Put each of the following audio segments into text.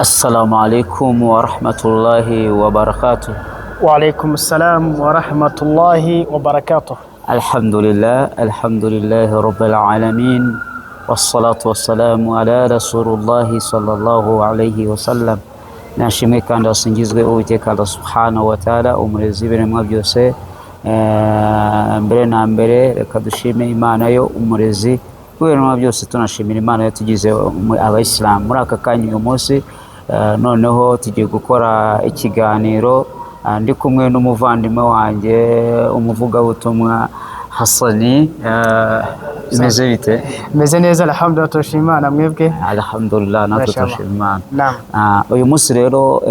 السلام عليكم ورحمة الله وبركاته. وعليكم السلام ورحمة الله وبركاته. الحمد لله رب العالمين والصلاة والسلام على رسول الله صلى الله عليه وسلم. Nashimwe kandi asingizwe Uwiteka Allah subhanahu wa ta'ala umurezi w'ibiremwa byose. Mbere na mbere reka dushime Imana yo umurezi w'ibiremwa byose, tunashimira Imana yatugize abayisilamu muri aka kanya uyu munsi. Noneho tugiye gukora ikiganiro ndi kumwe n'umuvandimwe wanjye umuvugabutumwa Hasani. Imeze bite? Meze neza alhamdulillah, turashima Imana. Mwebwe? Alhamdulillah, natwe turashima Imana. Uyu munsi rero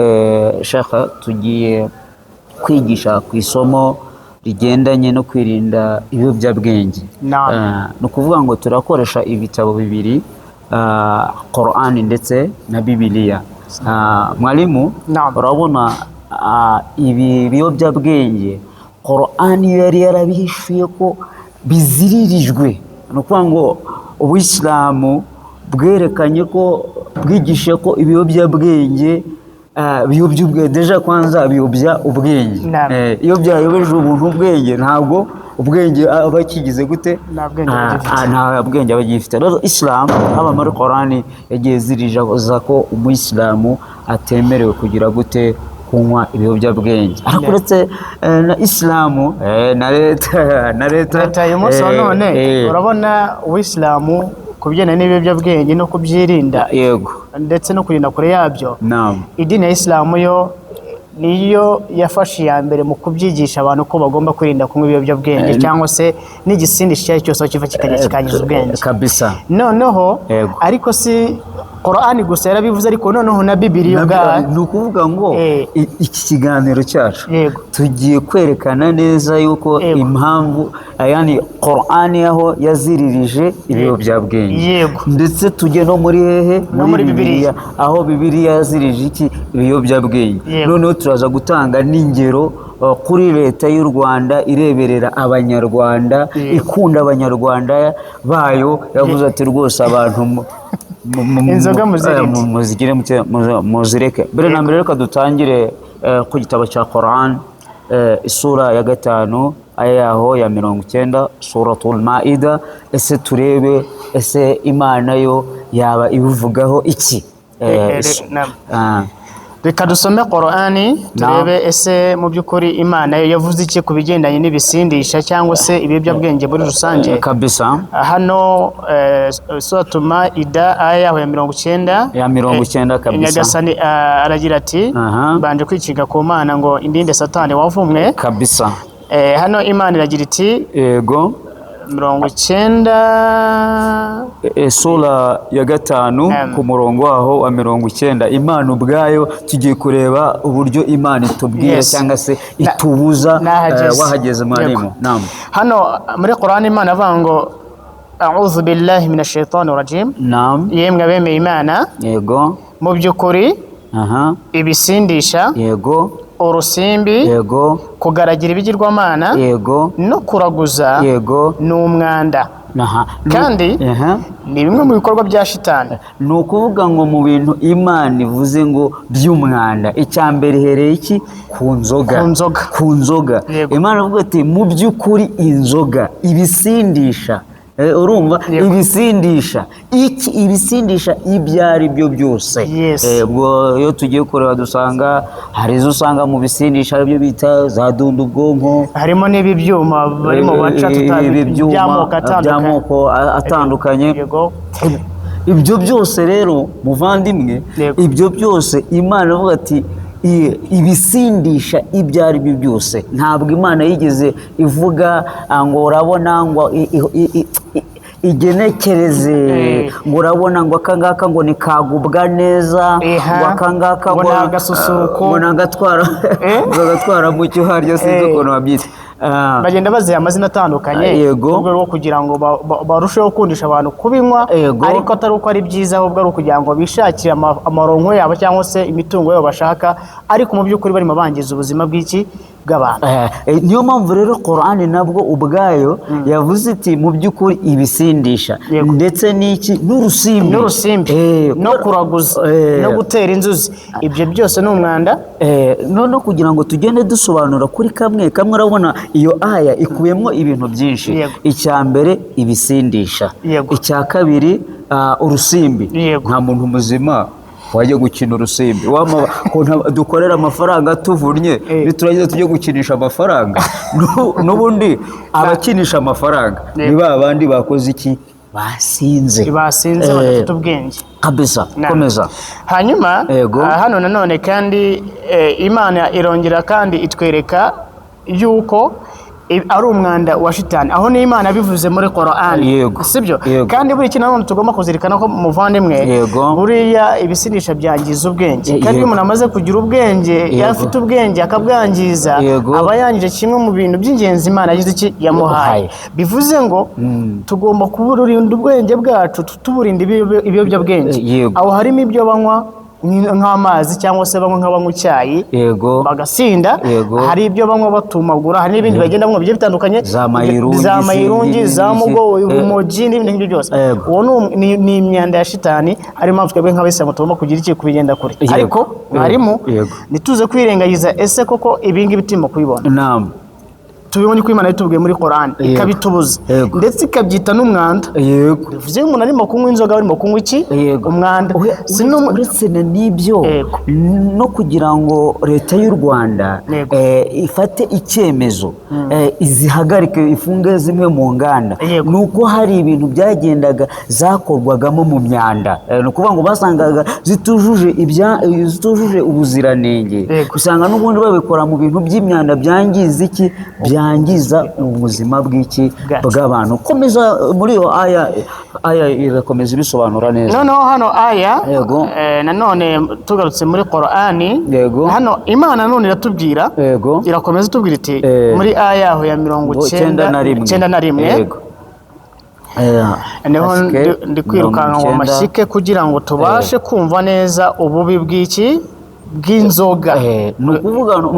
Sheikh tugiye kwigisha ku isomo rigendanye no kwirinda ibiyobyabwenge. Ni ukuvuga ngo turakoresha ibitabo bibiri, Qur'an ndetse na Bibiliya. Mwalimu, urabona ibi biyobyabwenge Qur'an yari yarabihishuye ko biziririjwe. Ni ukuvuga ngo Ubuyisilamu bwerekanye ko bwigishe ko ibiyobyabwenge biyobya deja kwanza biyobya ubwenge. Iyo byayobeje ubuntu ubwenge ntabwo ubwenge aba kigize gute, nta bwenge aba gifite. Rero Islam haba muri Qur'an yagiye ziriza ko umuyisilamu atemerewe kugira gute kunywa ibiyobyabwenge. Ariko uretse na Islamu na leta y'umunsi wa none urabona Uwisilamu kubyena n'ibiyobyabwenge no kubyirinda, yego, ndetse no kurinda kure yabyo. Idini ya Islamu yo niyo yafashe iya mbere mu kubyigisha abantu ko bagomba kwirinda kunywa ibiyobyabwenge cyangwa se n'igisindisha cyose kiva kikajya kikangiza ubwenge kabisa. Noneho ariko si Qur'an gusa yarabivuze, ariko noneho na Bibiliya ubwayo. Ni ukuvuga ngo iki kiganiro cyacu tugiye kwerekana neza yuko impamvu yani Qur'an yaho yaziririje ibiyobyabwenge, ndetse tujye no muri hehe, muri Bibiliya, aho Bibiliya yazirije iki ibiyobyabwenge. Noneho turaza gutanga n'ingero kuri leta y'u Rwanda ireberera abanyarwanda, ikunda abanyarwanda bayo, yavuze ati rwose abantu inzoga muzigire muzireke. Mbere na mbere reka dutangire ku gitabo cya Qur'an, isura ya 5 aya yaho ya 90, suratul Maida. Ese turebe ese Imana yo yaba ibivugaho iki? Reka dusome Qur'ani turebe ese mu by'ukuri Imana yo yavuze iki ku bigendanye n'ibisindisha cyangwa se ibiyobyabwenge muri rusange kabisa. Hano suratul Maida aya yaho ya 90 kabisa. Nyagasani aragira ati banje kwikiga ku Mana ngo indinde Satani wavumwe kabisa. Hano Imana iragira iti yego 90 sura ya 5 ku murongo waho wa 90. Imana ubwayo tugiye kureba uburyo Imana itubwira cyangwa se itubuza. Wahageze mwalimu? Hano muri Qur'an Imana avuga ngo a'udhu billahi minash shaitani rajim. Yemwe bemeye Imana, yego, mu by'ukuri ibisindisha, yego, urusimbi, yego, kugaragira ibigirwamana, yego, no kuraguza, yego, n'umwanda, kandi ni bimwe mu bikorwa bya shitani. Ni ukuvuga ngo mu bintu Imana ivuze ngo by'umwanda, icyambere hereye iki? Ku nzoga. Imana ivuga ati mu by'ukuri inzoga, ibisindisha, urumva, ibisindisha iki? Ibisindisha ibyo ari byo byose. Ubwo iyo tugiye kureba dusanga hari izo usanga mu bisindisha ibyo bita za dunda ubwonko, harimo n'ibi byuma bari mu baca by'amoko atandukanye. Ibyo byose rero muvandimwe, ibyo byose Imana ivuga ati ibisindisha ibyo ari byo byose. Ntabwo Imana yigeze ivuga ngo urabona ngo igenekereze, ngo urabona ngo akangaka ngo nikagubwa neza, ngo akangaka ngo nagasusuruko, ngo nagatwara mu cyo haryo sinzi ukuntu babyita. Bagenda baziha amazina atandukanye rwo kugira ngo barusheho gukundisha abantu kubinywa, ariko atari uko ari byiza, ahubwo ari ukugira ngo bishakire amaronko yabo cyangwa se imitungo yabo bashaka, ariko mu by'ukuri barimo bangiza ubuzima bw'iki bw'abantu. Niyo mpamvu rero Qur'ani nabwo ubwayo yavuze iti mu by'ukuri ibisindisha ndetse n'iki n'urusimbi no kuraguza no gutera inzuzi, ibyo byose ni umwanda. None kugira ngo tugende dusobanura kuri kamwe kamwe, urabona iyo aya ikubiyemo ibintu byinshi. Icya mbere ibisindisha, icya kabiri urusimbi. Nta muntu muzima wajya gukina urusimbi. Dukorera amafaranga tuvunnye bituragize tujye gukinisha amafaranga. N'ubundi abakinisha amafaranga ni ba bandi bakoze iki? Basinze badafite ubwenge kabisa. Komeza. Hanyuma hano nanone kandi Imana irongera kandi itwereka yuko ari umwanda wa shitani. Aho ni Imana bivuze muri Qur'ani, sibyo? Kandi buri kintu nanone tugomba kuzirikana ko muvandimwe, buriya ibisindisha byangiza ubwenge. Kandi iyo umuntu amaze kugira ubwenge, yafite ubwenge akabwangiza, aba yangije kimwe mu bintu by'ingenzi Imana yagize iki? Yamuhaye. Bivuze ngo tugomba kuburinda ubwenge bwacu, tuburinda ibiyobyabwenge. Aho harimo ibyo banywa nk'amazi cyangwa se banywa nk'abanywa icyayi bagasinda, hari ibyo banywa batumagura, hari n'ibindi bagenda banywa bigiye bitandukanye, za mayirungi, za mugo, urumogi n'ibindi byose. Uwo ni imyanda ya shitani. Hari impamvu twebwe nk'abayisilamu tugomba kugira iki? Kubigenda kure. Ariko mwarimu ntituze kwirengagiza, ese koko ibi ngibi turimo kubibona? Tubibonye ko Imana yitubwiye muri Qur'ani ikabitubuza ndetse ikabyita n'umwanda. Bivuze umuntu arimo kunywa inzoga, arimo kunywa iki? Umwanda. Uretse n'ibyo, no kugira ngo leta y'u Rwanda ifate icyemezo izihagarike, ifunge zimwe mu nganda, ni uko hari ibintu byagendaga zakorwagamo mu myanda. Ni ukuvuga ngo basangaga zitujuje ubuziranenge, usanga n'ubundi babikora mu bintu by'imyanda byangiza iki? Byangiza ubuzima bw'iki? Bw'abantu. Komeza muri iyo aya irakomeza ibisobanura neza. Noneho hano aya nanone tugarutse muri Qur'ani, hano Imana none iratubwira, irakomeza itubwira iti muri aya aho ya 91 niho ndi kwirukanka ngo mashyike kugira ngo tubashe kumva neza ububi bw'iki? Bw'inzoga. Ni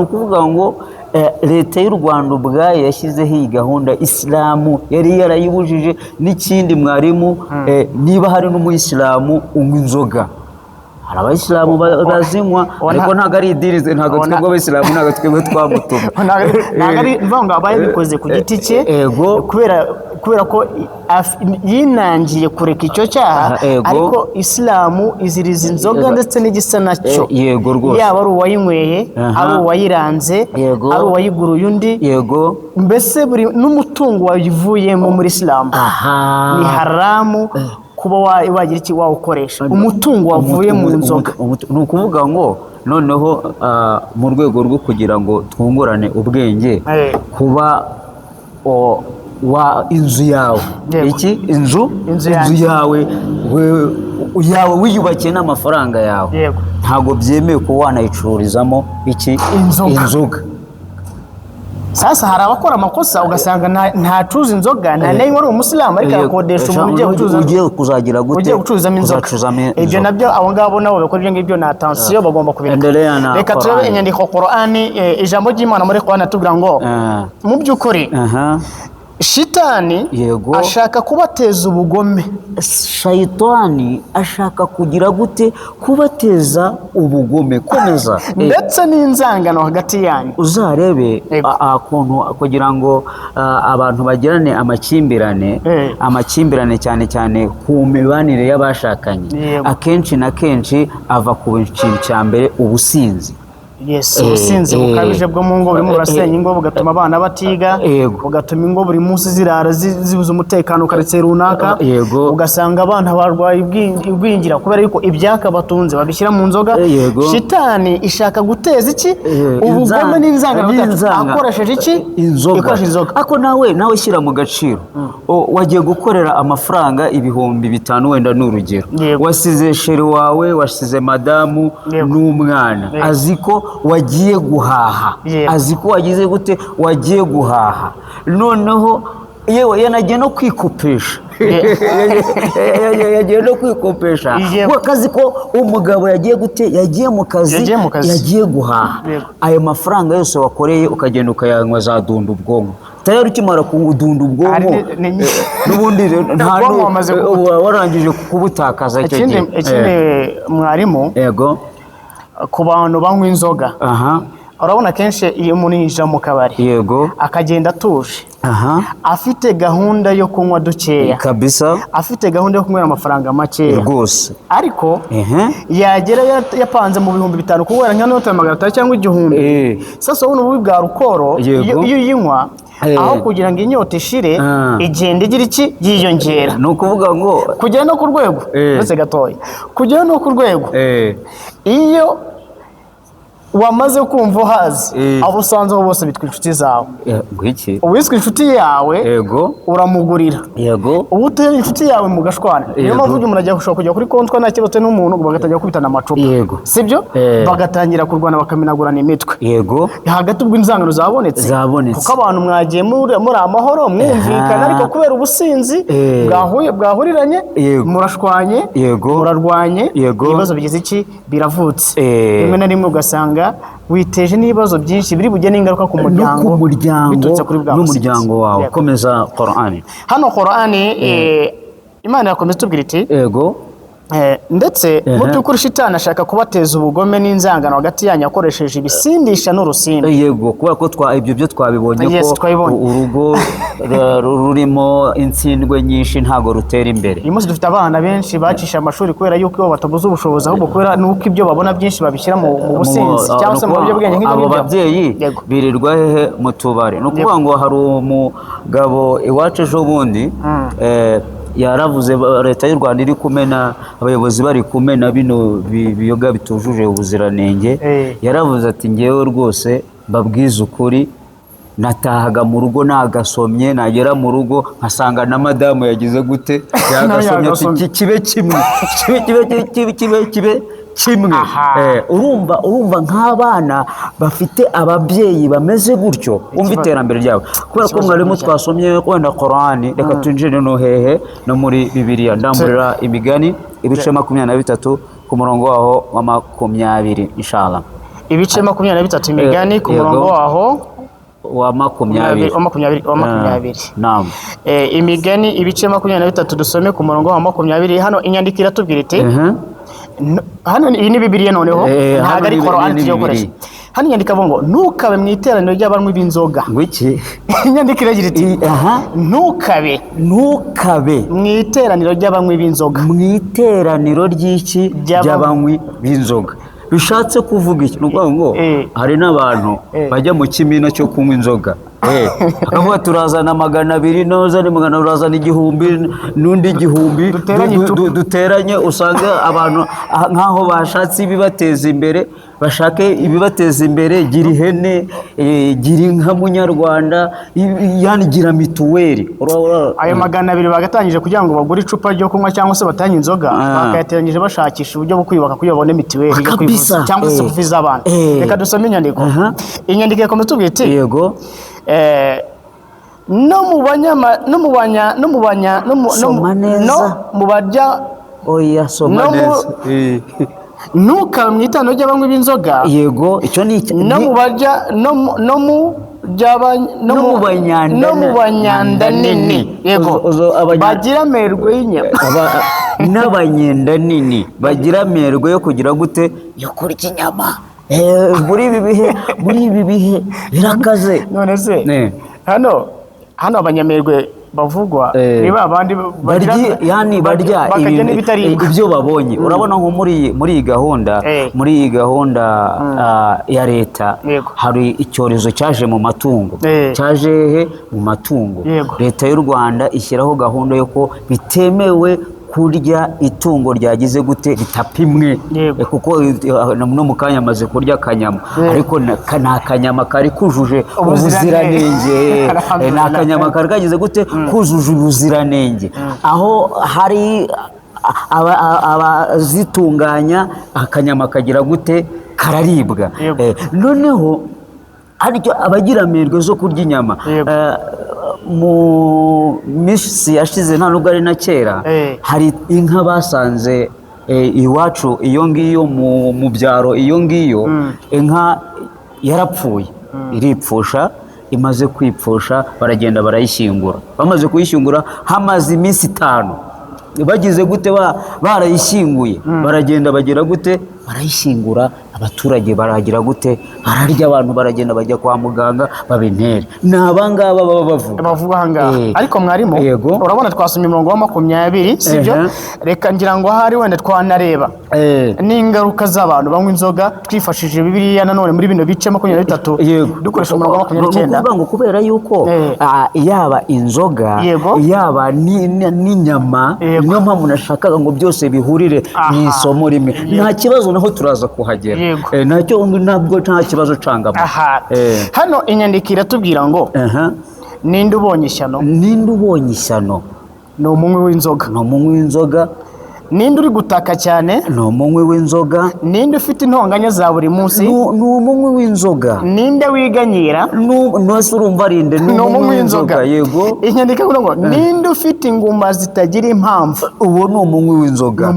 ukuvuga ngo leta y'u Rwanda ubwayo yashyizeho iyi gahunda, Isilamu yari yarayibujije. N'ikindi mwarimu, niba hari n'umuyisilamu unywa inzoga, hari abayisilamu bazinywa, ariko ntabwo ari idini, ntabwo twebwe abayisilamu, ntabwo twebwe twamutuma, ntabwo ari mvango abayabikoze ku giti cye, kubera ko yinangiye kureka icyo cyaha. Ariko Isilamu iziriza inzoga ndetse n'igisa nacyo, yaba ari uwayinyweye, ari uwayiranze, ari uwayiguruye undi, mbese buri n'umutungo wayivuyemo muri Isilamu ni haramu kuba wagira iki? Wawukoresha umutungo wavuye mu nzoga. Ni ukuvuga ngo noneho mu rwego rwo kugira ngo twungurane ubwenge, kuba inzu yawe inzu yawe wiyubakiye n'amafaranga yawe, ntabwo byemewe ko wanayicururizamo iki? Inzoga. Sasa hari abakora amakosa ugasanga ntacuza inzoga, nta nayo ari umusilamu ariko akodesha umuntu ugiye kuzagira gute? Ugiye gucuzamo inzoga. Ibyo nabyo abo ngabo nabo bakora ibyo ngibyo na attention bagomba kubireka. Reka turebe inyandiko Qur'ani, ijambo ry'Imana muri Qur'ani atubwira ngo mu by'ukuri Shitani ashaka kubateza ubugome. Shayitani ashaka kugira gute? Kubateza ubugome. Komeza. Ndetse n'inzangano hagati yanyu. Uzarebe kugira ngo abantu bagirane amakimbirane cyane cyane ku mibanire y'abashakanye, akenshi na kenshi ava ku kintu cya mbere, ubusinzi. Ubusinzi bukabije bwo mu ngo burimo burasenya ingo, bugatuma abana batiga, bugatuma ingo buri munsi zirara zibuza umutekano karetse runaka, ugasanga abana barwaye igwingira kubera yuko ibyaka batunze babishyira mu nzoga. Shitani ishaka guteza iki? Ubugome n'inzangano akoresheje iki? Inzoga. Ako nawe shyira mu gaciro, wagiye gukorera amafaranga 5,000 wenda n'urugero, wasize sheri wawe, wasize madamu n'umwana, aziko wagiye guhaha, aziko wagize gute? Wagiye guhaha, noneho yewe yanagiye no kwikopesha yagiye no kwikopesha akazi ko umugabo yagiye mu kazi yagiye guhaha ayo mafaranga yose wakoreye ukagenda ukayanywa za dunda ubwonko tayari ukimara kudunda ubwonko n'ubundi warangije kubutakaza icyo gihe. Ikindi mwarimu, yego, ku bantu banywa inzoga, urabona kenshi iyo umuntu yinjira mu kabari, yego, akagenda atuje, afite gahunda yo kunywa dukeya kabisa, afite gahunda yo kunywera amafaranga makeya rwose, ariko yagera yapanze mu 5,000 kubera nka note 500 cyangwa 1,000. Sasa ubu bubi bwa rukoro iyo yinywa aho kugira ngo inyota ishire igenda igira iki yiyongera. No kuvuga ngo kugera no ku rwego ndetse gatoya, kugera no ku rwego iyo wamaze kumva uhazi abo usanzeho bose bitwa inshuti zawe. Gwiki uwiswe inshuti yawe, yego, uramugurira, yego, ubu uteye inshuti yawe mu gashwana. Niyo mpamvu umuntu ajya gushaka kujya kuri kontwa nta kibazo n'umuntu bagatangira kubitana amacupa, yego, sibyo, bagatangira kurwana bakamenagurana imitwe, yego, hagati ubwo inzangano zabonetse kuko abantu mwagiye muri amahoro mwumvikana, ariko kubera ubusinzi bwahuriranye murashwanye, murarwanye, ibibazo bigize iki biravutse. Rimwe na rimwe ugasanga witeje n'ibibazo byinshi biri bugene ingaruka ku muryango n'umuryango wawe. Komeza Qur'ani. Hano Qur'ani Imana yakomeza tubwira iti, yego, ndetse mu by'ukuri shitani ashaka kubateza ubugome n'inzangano hagati yanyu akoresheje ibisindisha n'urusimbi. Yego, kubera ko ibyo byo twabibonye ko urugo rurimo insindwe nyinshi ntago rutera imbere. Uyu munsi dufite abana benshi bacisha amashuri kubera yuko batabuze ubushobozi, ahubwo kubera nuko ibyo babona byinshi babishyira mu businzi cyangwa se mu buryo bwenge nk'ibyo. Abo babyeyi birirwa hehe mu tubare. No kuvuga ngo hari umugabo iwacu ejo bundi yaravuze leta y'u Rwanda iri kumena, abayobozi bari kumena bino biyoga bitujuje ubuziranenge. Yaravuze ati ngewe rwose mbabwiza ukuri, natahaga mu rugo nagasomye, nagera mu rugo nkasanga na madamu yagize gute yagasomye kibe kimwe kimwe. Urumva nk'abana bafite ababyeyi bameze gutyo, umva iterambere ryabo. Kubera ko mwarimu twasomye wenda Qur'ani, reka tunjire no hehe no muri Bibiliya. Ndamburira Imigani ibice 23 ku murongo waho wa 20 inshallah. Ibice 23 Imigani ku murongo waho wa 20. Naam. Imigani ibice 23 dusome ku murongo wa 20. Hano inyandiko iratubwira iti, hano iyi ni Bibiliya noneho ntabwo ari Qur'ani tuyokoresha. Hano inyandiko avuga ngo ntukabe mu iteraniro ry'abanywi b'inzoga. Ngwiki inyandiko iragira iti ntukabe mu iteraniro ry'abanywi b'inzoga. Mu iteraniro ry'iki ry'abanywi b'inzoga bishatse kuvuga iki? Nuko ngo hari n'abantu bajya mu kimina cyo kunywa inzoga, akavuga turazana 200 nozane 100 urazana 1000 n'undi 1000 duteranye. Usanga abantu nkaho bashatse ibibateza imbere, bashake ibibateza imbere, gira ihene, gira inka munyarwanda, yani gira mituweli. Ayo 200 bagatangije kugira ngo bagure icupa ryo kunywa cyangwa se batanye inzoga, bakayateranyije bashakisha uburyo bwo kwiyubaka kuyabone mituweli yo kwivuza cyangwa se kuviza abantu. Reka dusome inyandiko. Inyandiko yakomeza tubwira iti, yego, no mu barya oya soma neza. Ntukabe mu iteraniro ry'abanywi b'inzoga. Yego, icyo ni no mu barya no mu banyanda nini. Yego, bagira amerwe y'inyama. N'abanyenda nini bagira amerwe yo kugira gute yo kurya inyama. Muri ibi bihe birakaze. None se hano abanyamerwe bavugwa niba abandi barya ibyo babonye. Urabona nko muri iyi gahunda ya leta, hari icyorezo cyaje mu matungo, cyaje mu matungo. Leta y'u Rwanda ishyiraho gahunda yo ko bitemewe kurya itungo ryagize gute ritapimwe, kuko no mu kanya amaze kurya akanyama, ariko nta kanyama kari kujuje ubuziranenge, nta kanyama kari kagize gute kujuje ubuziranenge. Aho hari abazitunganya akanyama kagira gute kararibwa. Noneho ariko abagira amerwe zo kurya inyama mu minsi yashize nta nubwo ari na kera hari inka basanze iwacu iyo ngiyo mu byaro iyo ngiyo inka yarapfuye iripfusha imaze kwipfusha baragenda barayishyingura bamaze kuyishyingura hamaze iminsi 5 bagize gute barayishyinguye baragenda bagira gute barayishyingura abaturage baragira gute bararya abantu baragenda bajya kwa muganga babintere nabangaba baba bavuga hanga ariko mwarimu urabona twasomye umurongo wa 20 sibyo reka ngira ngo hari wenda twanareba n'ingaruka z'abantu banywa inzoga twifashije Bibiliya nanone muri bino bice 23 dukoresha umurongo wa 29 kuvuga ngo kubera yuko yaba inzoga yaba n'inyama niyo mpamvu nashakaga ngo byose bihurire mu isomo rimwe nta kibazo naho turaza kuhagera nacyo ntabwo nta kibazo cangamo hano inyandiko iratubwira ngo ninde ubonye ishyano ni umunywi w'inzoga ninde uri gutaka cyane ni umunywi w'inzoga ninde ufite intonganya za buri munsi ni umunywi w'inzoga ninde wiganyira nose urumva arinde ni umunywi w'inzoga yego inyandiko ivuga ngo ninde ufite inguma zitagira impamvu uwo ni umunywi w'inzoga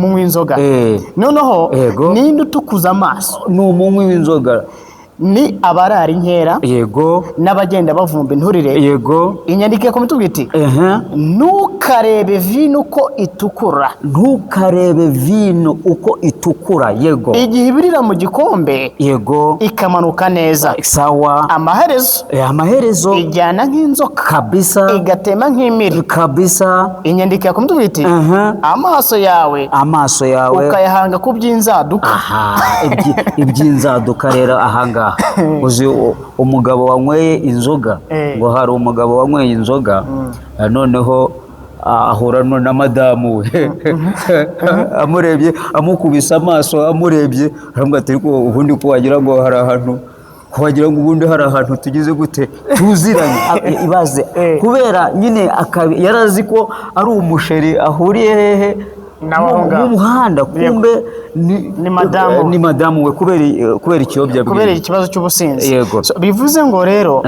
noneho ninde utukuza amaso ni umunywi w'inzoga ni abarara inkera yego n'abagenda bavumba inturire yego inyandiko yakomeza iti ntukarebe vino uko itukura yego igihe ibirira mu gikombe yego ikamanuka neza sawa amaherezo ijyana nk'inzoka kabisa igatema nk'imiri kabisa inyandiko yakomeza iti amaso yawe ukayahanga ku by'inzaduka iby'inzaduka rero ahanga uzi umugabo wanyweye inzoga ngo hari umugabo wanyweye inzoga noneho ahura na madamu we amurebye amukubise amaso amurebye aramubwira ati ubundi ko wagira ngo hari ahantu tugize gute tuziranye ibaze kubera nyine yarazi ko ari umusheri ahuriye hehe mu muhanda kumbe ni madamu we kubera ikiyobyabwenge kubera ikibazo cy'ubusinzi bivuze ngo rero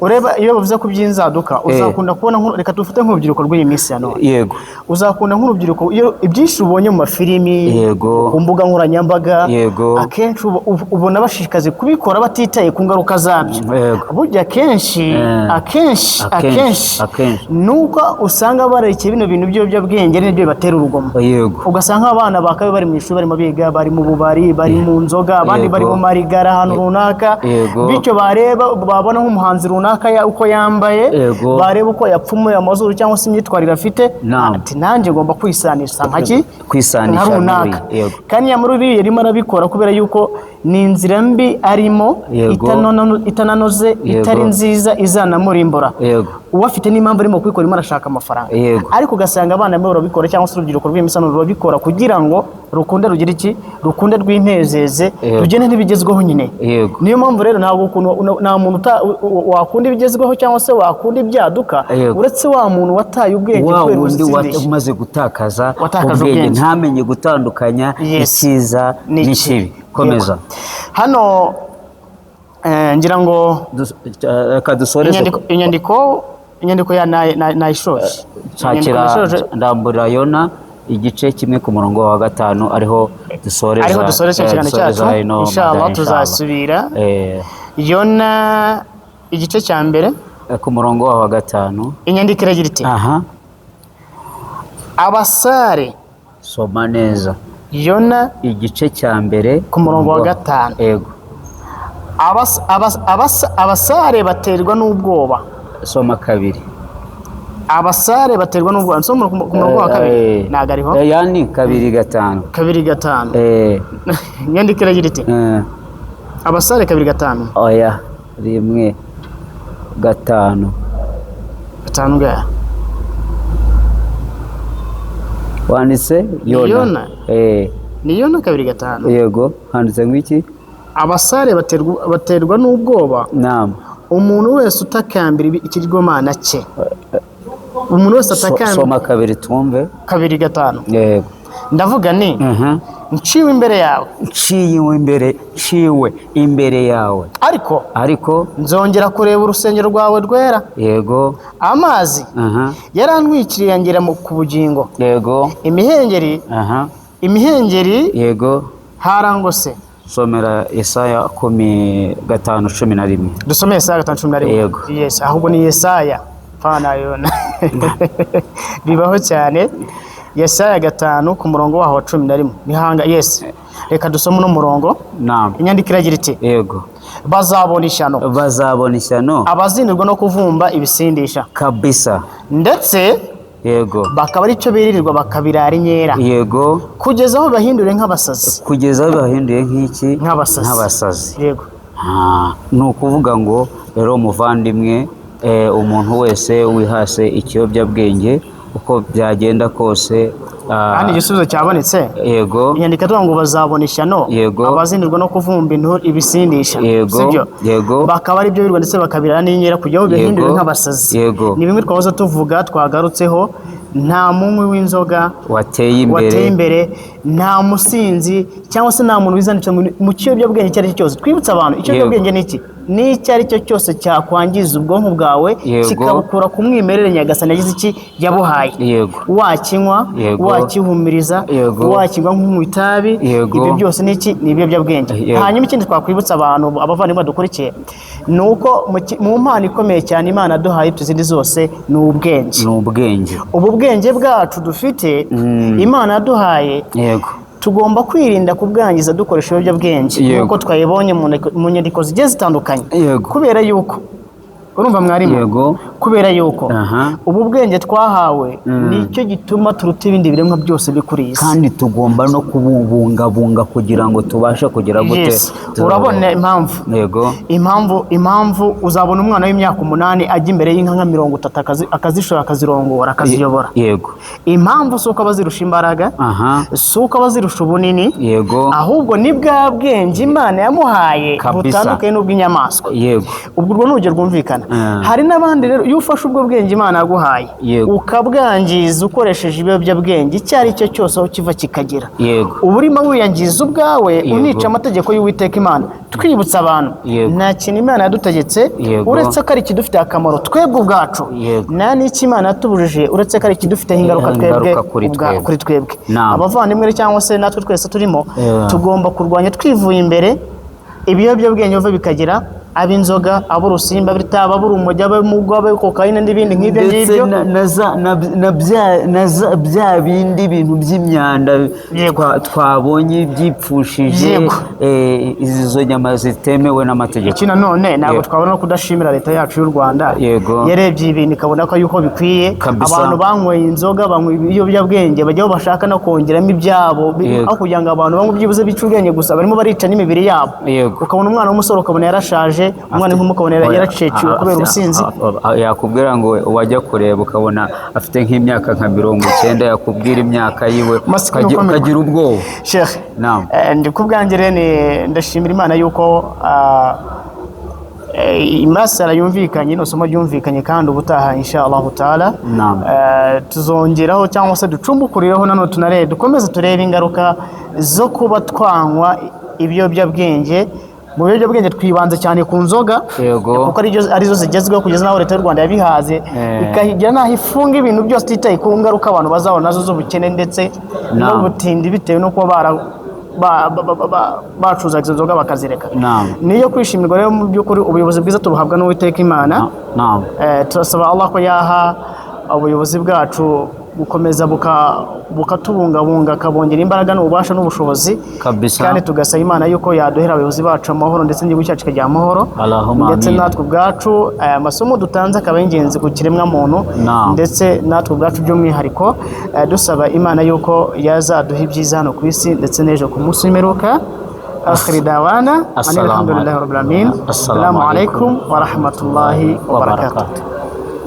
ureba iyo bavuze ku by'inzaduka uzakunda kubona reka dufite nk'urubyiruko rw'iyi minsi ya none uzakunda nk'urubyiruko iyo ibyinshi ubonye mu mafilimi ku mbuga nkoranyambaga akenshi ubona bashishikaje kubikora batitaye ku ngaruka zabyo burya akenshi nuko usanga barekeye bino bintu by'ibiyobyabwenge n'ibyo bibatera urugomo ugasanga abana bakabe bari mu ishuri barimo biga bari mu bubari bari mu nzoga abandi bari mu marigara ahantu runaka bityo babona nk'umuhanzi runaka uko yambaye bareba uko yapfumuye amazuru cyangwa se imyitwarire afite ati nanjye ngomba kwisanisha nka runaka kandi nyamara uriya yarimo arabikora kubera yuko ni inzira mbi arimo itananoze itari nziza izanamurimbura uwafite n'impamvu arimo kubikora arimo arashaka amafaranga ariko ugasanga abana babo barabikora cyangwa se urubyiruko rw'imisano rurabikora kugira ngo rukunde rugire iki rukunde rw'inezeze rugende n'ibigezweho nyine niyo mpamvu rero nta muntu wakunda ibigezweho cyangwa se wakunda ibyaduka uretse wa muntu wataye ubwenge kubera ubusindisha umaze gutakaza ubwenge ntamenye gutandukanya icyiza n'ikibi komeza hano ngira ngo inyandiko ya nayishoje ndambura Yona igice kimwe ku murongo wa 5 ariho dusoreza ikiganiro cyacu inshallah tuzasubira Yona igice cya mbere ku murongo wa 5 inyandiko iragira iti abasare soma neza Yona igice cya mbere ku murongo wa 5 yego abasare baterwa n'ubwoba soma 2 abasare baterwa n'ubwoba soma ku murongo wa 2 nagariho yani 2:5 nyandiko iragira iti abasare 2:5 oya 1:5 gaya wanditse Yona ni Yona 2:5 yego handitse ngwiki abasare baterwa n'ubwoba umuntu wese utakambira ikigirwamana cye umuntu wese atakambira soma 2 twumve 2:5 yego ndavuga ni nciwe imbere yawe, nciwe imbere yawe, ariko nzongera kureba urusengero rwawe rwera. Yego. Amazi yarantwikiriye angera ku bugingo. Yego. Imihengeri yego harangose. Somera Yesaya 15:11. Dusome Yesaya 15:11. Yego. Yes, ahubwo ni Yesaya pana yona bibaho cyane. Yesaya 5 ku murongo waho wa 11 nihanga. Yes, reka dusome no murongo. Naam. Inyandikira gira iti, yego, bazabona ishyano abazinirwa no kuvumba ibisindisha kabisa, ndetse yego bakaba ari cyo biririrwa bakabirara inkera, yego, kugeza aho bahindure nk'abasazi, nk'abasazi. Yego. Ni ukuvuga ngo rero muvandimwe, umuntu wese wihase ikiyobyabwenge uko byagenda kose, kandi igisubizo cyabonetse. Yego. Inyandiko tuvuga ngo bazabona ishyano abazinirwa no kuvumba ibisindisha, sibyo? Yego. Bakaba ari byo birwa ndetse bakabirana n'inkera kujya aho bihindura nk'abasazi. Yego. Ni bimwe twahoze tuvuga twagarutseho. Nta munywi w'inzoga wateye imbere, nta musinzi cyangwa se nta muntu wizanisha mu kiyobyabwenge icyo ari cyo cyose. Twibutsa abantu ikiyobyabwenge ni iki? Ni icyo ari cyo cyose cyakwangiza ubwonko bwawe, kikabukura ku mwimerere nyagasani yagize iki yabuhaye. Wakinywa, wakihumiriza, wakinywa nk'umu itabi, ibyo byose ni iki? Ni ibiyobyabwenge. Hanyuma ikindi twakwibutsa abantu abavandimwe badukurikiye ni uko mu mpano ikomeye cyane Imana yaduhaye tuzindi zose ni ubwenge. Ubu bwenge bwacu dufite Imana yaduhaye, tugomba kwirinda kubwangiza dukoresha ibiyobyabwenge nk'uko twayibonye mu nyandiko zigiye zitandukanye. Kubera yuko urumva mwarimu, kubera yuko ubu bwenge twahawe nicyo gituma turuta ibindi biremwa byose bikuriye, kandi tugomba no kububungabunga kugira ngo tubashe kugira gute. Urabona impamvu uzabona umwana w'imyaka 8 ajya imbere y'inka nka 30 akazishora akazirongora akaziyobora. Impamvu si uko abazirusha imbaraga, si uko abazirusha ubunini, ahubwo ni bwa bwenge Imana yamuhaye butandukanye n'ubw'inyamaswa. Ubwo urwo n'urugero rwumvikana. Hari n'abandi rero iyo ufashe ubwo bwenge Imana yaguhaye ukabwangiza ukoresheje ibiyobyabwenge icyo ari cyo cyose aho kiva kikagera, uba urimo wiyangiza ubwawe, unica amategeko y'Uwiteka Imana. Twibutsa abantu nta kintu Imana yadutegetse uretse ko ari ikidufitiye akamaro twebwe ubwacu, nta n'icyo Imana yatubujije uretse ko ari ikidufiteho ingaruka twebwe kuri twebwe. Abavandimwe cyangwa se natwe twese turimo tugomba kurwanya twivuye imbere ibiyobyabwenge biva bikagera, ab'inzoga, ab'urusimba, ab'itabi, ab'urumogi, ab'umugwa, ab'ikokayine n'ibindi nk'ibyo ngibyo, na bya bindi bintu by'imyanda twabonye byipfushije, izo nyama zitemewe n'amategeko. Iki nanone ntabwo twabona no kudashimira leta yacu y'u Rwanda, yarebye ibintu ikabona ko yuko bikwiye. Abantu banyweye inzoga, banywa ibiyobyabwenge, bajyaho bashaka no kongeramo ibyabo, aho kugira ngo abantu banywe byibuze bice ubwenge gusa, barimo barica n'imibiri yabo. Ukabona umwana w'umusore ukabona yarashaje, umwana nk'umukobwa yaraceciwe kubera ubusinzi. Yakubwira ngo wajya kureba ukabona afite nk'imyaka nka 90, yakubwira imyaka yiwe ukagira ubwoba. Sheikh, ndi kubwanjye rero ndashimira Imana yuko imasara yumvikanye, no somo ryumvikanye, kandi ubutaha inshallah taala tuzongeraho cyangwa se ducumbukurireho nano tunarebe dukomeze turebe ingaruka zo kuba twanywa ibiyobyabwenge. Mu biyobyabwenge twibanze cyane ku nzoga kuko arizo zigezweho kugeza naho leta y'u Rwanda yabihaze, ikahigira naho ifunga ibintu byose ititaye ku ngaruka abantu bazabona nazo z'ubukene ndetse n'ubutindi bitewe no kuba bacuza izo nzoga bakazireka. Niyo kwishimirwa rero mu by'ukuri ubuyobozi bwiza tubuhabwa n'Uwiteka Imana. Turasaba Allah ko yaha ubuyobozi bwacu gukomeza bukatubungabunga, akabongera imbaraga n'ububasha n'ubushobozi, kandi tugasaba Imana yuko yaduhera abayobozi bacu amahoro ndetse n'igihugu cyacu kikagira amahoro, ndetse natwe ubwacu amasomo dutanze akaba y'ingenzi ku kiremwa muntu, ndetse natwe ubwacu by'umwihariko dusaba Imana yuko yazaduha ibyiza hano ku isi ndetse n'ejo ku munsi w'imperuka. Akhiri dawana alhamdulillahi rabbil alamin. Assalamu alaikum wa rahmatullahi wa barakatuh.